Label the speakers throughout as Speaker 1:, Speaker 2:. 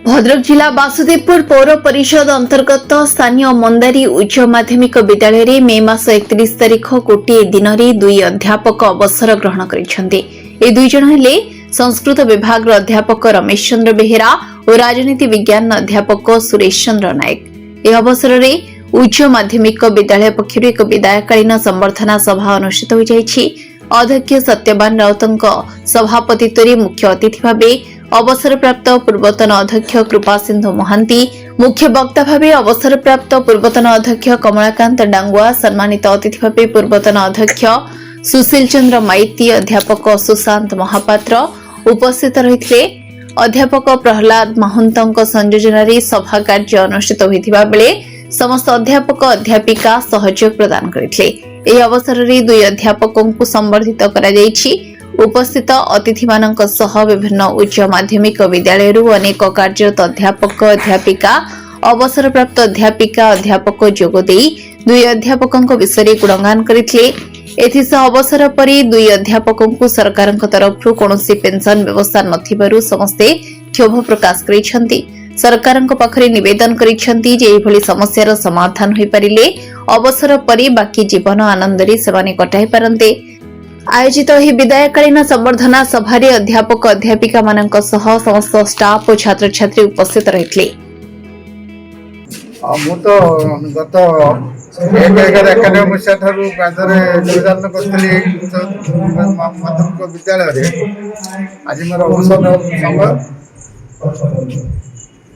Speaker 1: भद्रक जिला वासुदेवपुर पौर परिषद अंतर्गत स्थानीय मंदारी उच्च माध्यमिक विद्यालय में मे मास 31 तारिख गोटे दिन में दुई अध्यापक अवसर ग्रहण करिसेंते। ए दुई जन हेले संस्कृत विभाग अध्यापक रमेश चंद्र बेहेरा और राजनीति विज्ञान अध्यापक सुरेश चंद्र नायक। ए अवसर में उच्च माध्यमिक विद्यालय पक्षर एक विदायकालीन संबर्धना सभा अनुष्ठित हो जायछि। अध्यक्ष सत्यवान राउतଙ୍କ सभापतित्व मुख्य अतिथि भावे अवसर प्राप्त पूर्वतन अध्यक्ष कृपा सिंधु महांती, मुख्य वक्ता भावे अवसर प्राप्त पूर्वतन अध्यक्ष कमलाकांत डांगुआ, सम्मानित अतिथि भावे पूर्वतन अध्यक्ष सुशील चंद्र माइती, अध्यापक सुशांत महापात्र उपस्थित रहिथिले। अध्यापक प्रहलाद महंतଙ୍କ संयोजन सभा कार्य अनुष्ठित होइथिबा बेले समस्त अध्यापक अध्यापिका सहयोग प्रदान करथिले। एही अवसर रे दुई अध्यापकଙ୍କୁ संबर्धित करा जायछि। उपस्थित अतिथि मानक सह विभिन्न उच्च माध्यमिक विद्यालय अनेक कार्यरत अध्यापक अध्यापिका अवसर प्राप्त अध्यापिका अध्यापक जोगदे दुई अध्यापकों विषय गुणगान करथिले। एथिसह अवसर पर दुई अध्यापकों सरकार तरफ कौनसी पेंशन व्यवस्था नथिबारु समस्ते क्षोभ प्रकाश करिसेंती। सरकार पाखरे निवेदन करिसेंती जे एभली समस्यार समाधान होई परिले अवसर पर बाकी जीवन आनंदरे सेवाने कटाई पारंते। आयोजित ही विदायकालीन संबर्धना सभा अध्यापक अध्यापिका मानक सह समस्त स्टाफ और छात्र छात्री उपस्थित रहिथिले।
Speaker 2: मु तो गत 1/11/91 मसीहा ठारू निवेदन करथिली माध्यमिक विद्यालय आज मोर अवसर समय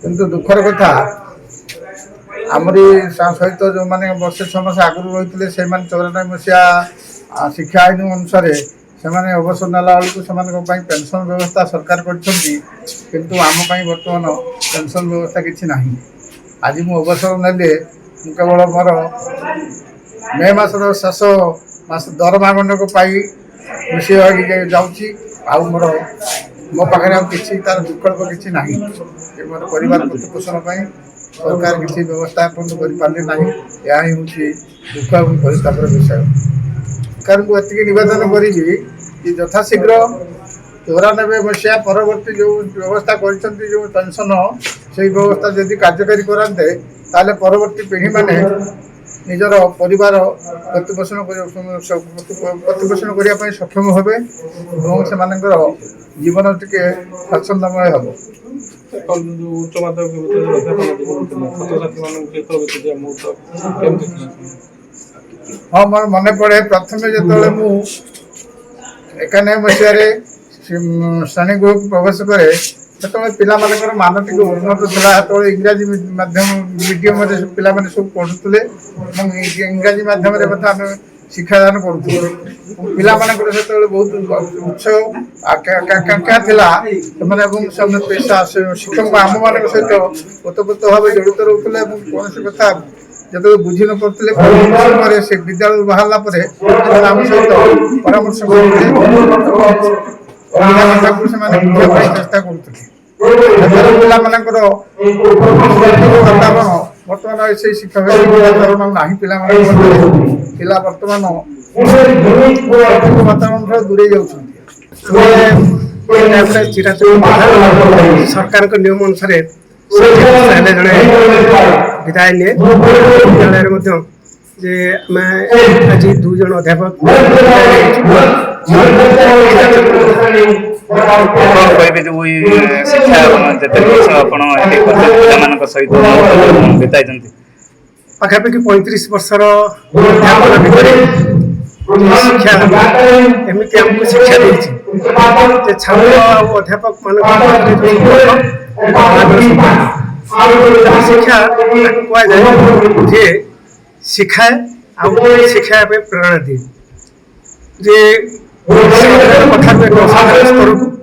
Speaker 2: किंतु दुखर कथा आमरी सहित जो मैंने वर्षे 6 मास आगु रही से 94 मसीहा शिक्षा आईन अनुसार से अवसर नाला बेलू पेंशन व्यवस्था सरकार किंतु आम बर्तमान पेंशन व्यवस्था किसी ना। आज मु अवसर नेले केवल मोर मे मासर शेष मास दरमा गंडक पाई खुशी जाऊँगी मोर मो पाखे किसी तार विकल्प किसी ना। मोर परिवार प्रतिपोषण सरकार किसी व्यवस्था करें ना। यह हूँ दुख और परितापर विषय। सरकार को एति निवेदन करी कि यथाशीघ्र 94 मसीहा परवर्ती जो व्यवस्था कर पेंशन से व्यवस्था जदि कार्यकारी कराते ताले परवर्ती पीढ़ी माने निजर परिवार प्रतिपोषण करने सक्षम होबे और से जीवन टिके स्वाच्छंदमय हम।
Speaker 3: उच्च माध्यमिक
Speaker 2: हाँ मोर मन पड़े प्रथम जो 91 मसीह श्रेणी गृह को प्रवेश करे से पिला मान टी उन्नत था। इंग्राजी माध्यम मीडियम पिला सब पढ़ुले इंग्राजी माध्यम शिक्षादान करुले। पिला से बहुत उत्साह आकांक्षा था पेशा शिक्षक आम मान सहित ओतप्रोत भाव जड़ित रोते कौन कथा जो बुझी न पारे से विद्यालय बाहर आम सहित परामर्श चेष्टा कर बर्तमान से शिक्षक ना पिला बर्तमान वातावरण दूरे सरकार नियम अनुसार जड़े विदाय निए विद्यालय जे आज 2 जन अध्यापक पाखापाखि 35 वर्षर अध्यापन भितर शिक्षा एमती आमको शिक्षा देती छात्र और अध्यापक मान शिक्षा कह जाए शिखाए शिक्षा प्रेरणा दिए जे कथा स्तर को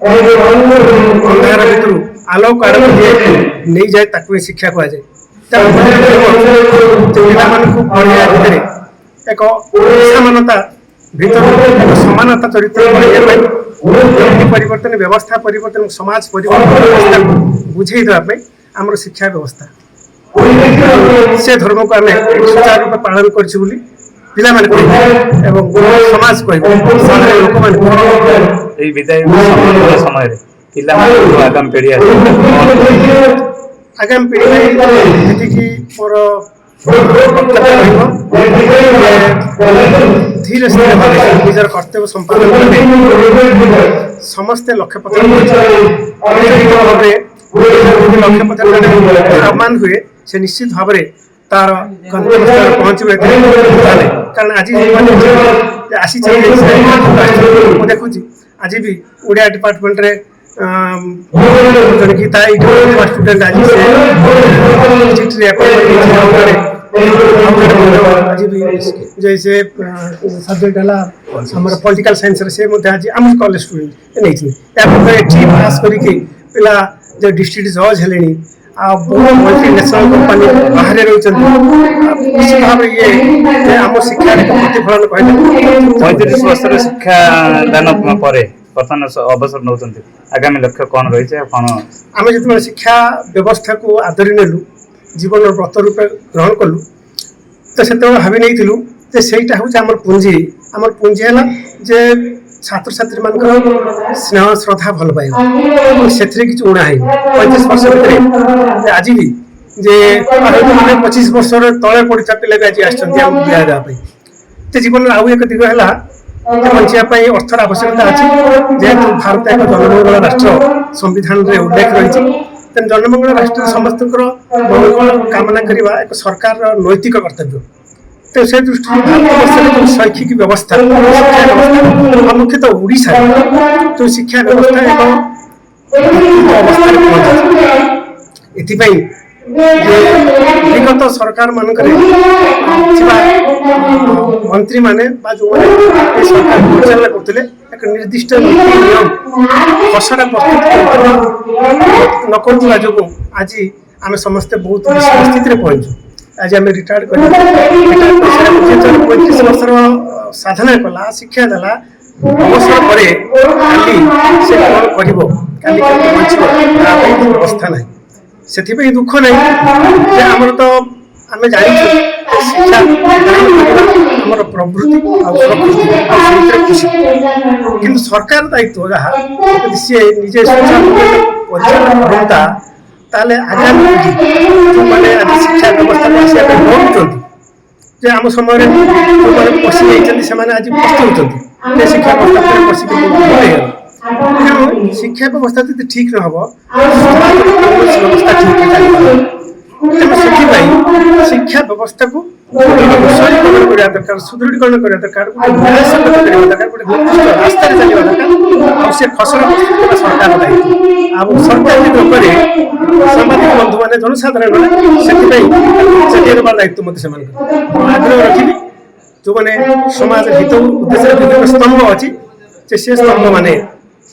Speaker 2: अंधार भितर आलोक आड़ नहीं जाए शिक्षा कह जाए। पढ़ाया भितर एक समानता भर समानता चरित्र परिवर्तन व्यवस्था परिवर्तन समाज परिवर्तन बुझे देवाई आम शिक्षा व्यवस्था से धर्म को आम सुचारू रूप पालन कर समाज कह लोक
Speaker 4: विदाय समय ପିଲାମାନଙ୍କୁ ଆଗାମୀ ପିଢ଼ି
Speaker 3: ଆଗାମୀ ପିଢ଼ି ପାଇଁ ଯେତିକି ମୋର କର୍ତ୍ତବ୍ୟ ରହିବ ଧୀରେ ସ୍ଥିର ଭାବେ ନିଜର କର୍ତ୍ତବ୍ୟ ସମ୍ପାଦନ କଲେ ସମସ୍ତେ ଲକ୍ଷ୍ୟପତ୍ର ଭାବେ ଲକ୍ଷ୍ୟପତ୍ର ଆହ୍ୱାନ ହୁଏ ସେ ନିଶ୍ଚିତ ଭାବରେ ତାର ଗନ୍ତବ୍ୟସ୍ଥଳରେ ପହଞ୍ଚିବ ଏଥିରେ କାରଣ ଆଜି ଆସିଛନ୍ତି ମୁଁ ଦେଖୁଛି ଆଜି ବି ଓଡ଼ିଆ ଡିପାର୍ଟମେଣ୍ଟରେ ଜଣେ ଗୀତା ଷ୍ଟୁଡେଣ୍ଟ ଆଜି ସେ आज भी जैसे सब्जेक्ट है आम पॉलिटिकल साइंस से आज आम कॉलेज स्टूडेंट नहीं पास करके पिला जो डिस्ट्रिक्ट जज हेले मल्टीनेशनल कंपनी बाहर रही निश्चित भाव ये आम शिक्षा प्रतिफलन कहते
Speaker 4: 35 वर्ष शिक्षा दान पर बर्तमान अवसर नौ आगामी लक्ष्य कौन रही है कौन
Speaker 3: आम जो शिक्षा व्यवस्था को आदरी नेलु जीवन व्रत रूपे ग्रहण कलु तो से भावी नहीं सेटा हूँ आम पुंजी है जे छात्र छात्री मान स्नेह श्रद्धा भल पाइबा से किसी उड़ा है 35 वर्ष भितर आज भी जे 25 वर्ष तले पड़ा पिला भी आज आसते जीवन आउ एक दिग है बचापी अर्थर आवश्यकता अच्छी जेहेतु भारत एक जनमंगल राष्ट्र संविधान में उल्लेख रही जनमंगल राष्ट्र समस्त मंगल कामना करने एक सरकार नैतिक कर्तव्य तो से दृष्टि भारत जो शैक्षिक व्यवस्था शिक्षा व्यवस्था मुख्यतः ओडिशा जो शिक्षा व्यवस्था एक अवस्था विगत सरकार मानक मंत्री माने जो सरकार परिचालना करते एक निर्दिष्ट नीति नियम खसड़ा प्रस्तुत न जो आज आम समस्ते बहुत स्थिति में पहुंचु आज आम रिटायर्ड कर 35 वर्ष साधना कला शिक्षा देला अवसर पर से कौन कर व्यवस्था ना से दुख नहीं आमर तो आम जान शिक्षा आम प्रवृत्ति खुशी किंतु सरकार दायित्व जहाँ सी निजे परिचालन करता ताले आगामी पीढ़ी जो मैंने आज शिक्षा व्यवस्था पहुँचुंट जे आम समय जो पशि जाती आज पछताउछंती शिक्षा व्यवस्था पशिक तेणु शिक्षा व्यवस्था यदि ठीक न हो व्यवस्था ठीक तेणु से शिक्षा व्यवस्था को सुदृढ़ीकरण करने दरकार सुदृढ़ीकरण करने दरकार रास्ता चलने दरकार से खसड़ा सरकार दायित्व आ सरकार जो करे सामाजिक बंधु मैंने जनसाधारण मैंने दायित्व आग्रह रखी जो मैंने समाज हित उद्देश्य विभिन्न स्तंभ अच्छी से स्तंभ माने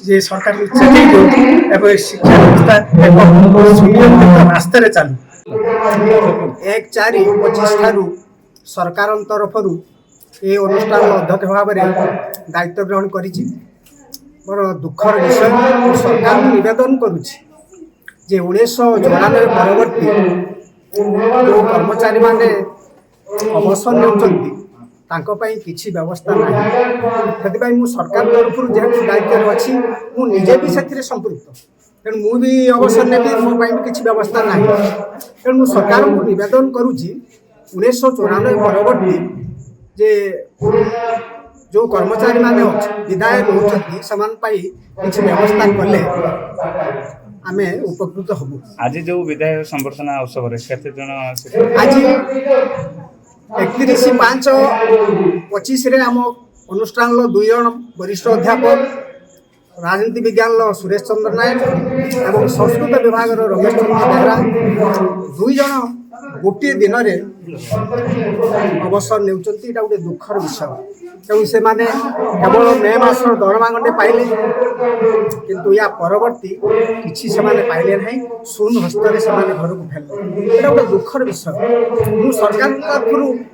Speaker 3: जे सरकार चेक शिक्षा व्यवस्था एक सुनियोजित रास्तार चालू 1/4/25 ठारू सरकार तरफ ये अनुष्ठान अध्यक्ष भाव में दायित्व ग्रहण करिछि मोर दुखर विषय सरकार निवेदन करुछि जे 1994 परवर्ती जो कर्मचारी माने अवसर नेउछन्ति तांको पई किछि व्यवस्था नाही सेति मु सरकार तरफ जेहेतु दायित्व अच्छी मु निजे भी से संपृक्त तेणु मु भी अवसर नेबी मो पई किछि व्यवस्था नाही तेणु सरकार को निवेदन करुछि 1994 परवर्ती जे जो कर्मचारी माने विदाय होती समान पाई किछि व्यवस्था कले आमे उपकृत हबु
Speaker 4: आज जो विदाय संबर्धना उत्सव रे केते जन
Speaker 3: आज 31/5/25 रे हम अनुष्ठान लो 2 जन वरिष्ठ अध्यापक राजनीति विज्ञान सुरेश चंद्र नायक एवं संस्कृत विभाग रमेश चंद्र बेहरा 2 जन गोटे दिन रे अवसर नेउचंती एटा गोटे दुखर विषय तेणु से माने केवल मे मास दरमा गंडे पाइले किंतु या परवर्ती किछि से माने पाइले नहीं शून्य हस्तर से माने घर को फेले एटा गोटे दुखर विषय मु सरकार तरफ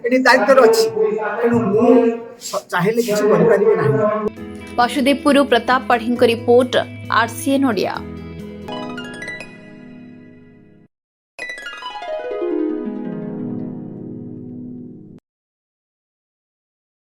Speaker 3: एटी दायित्व अछि तेणु मु चाहिले किछि करि पारिबे नाही।
Speaker 1: वासुदेवपुर प्रताप पाढ़ी रिपोर्ट RCN ओडिया।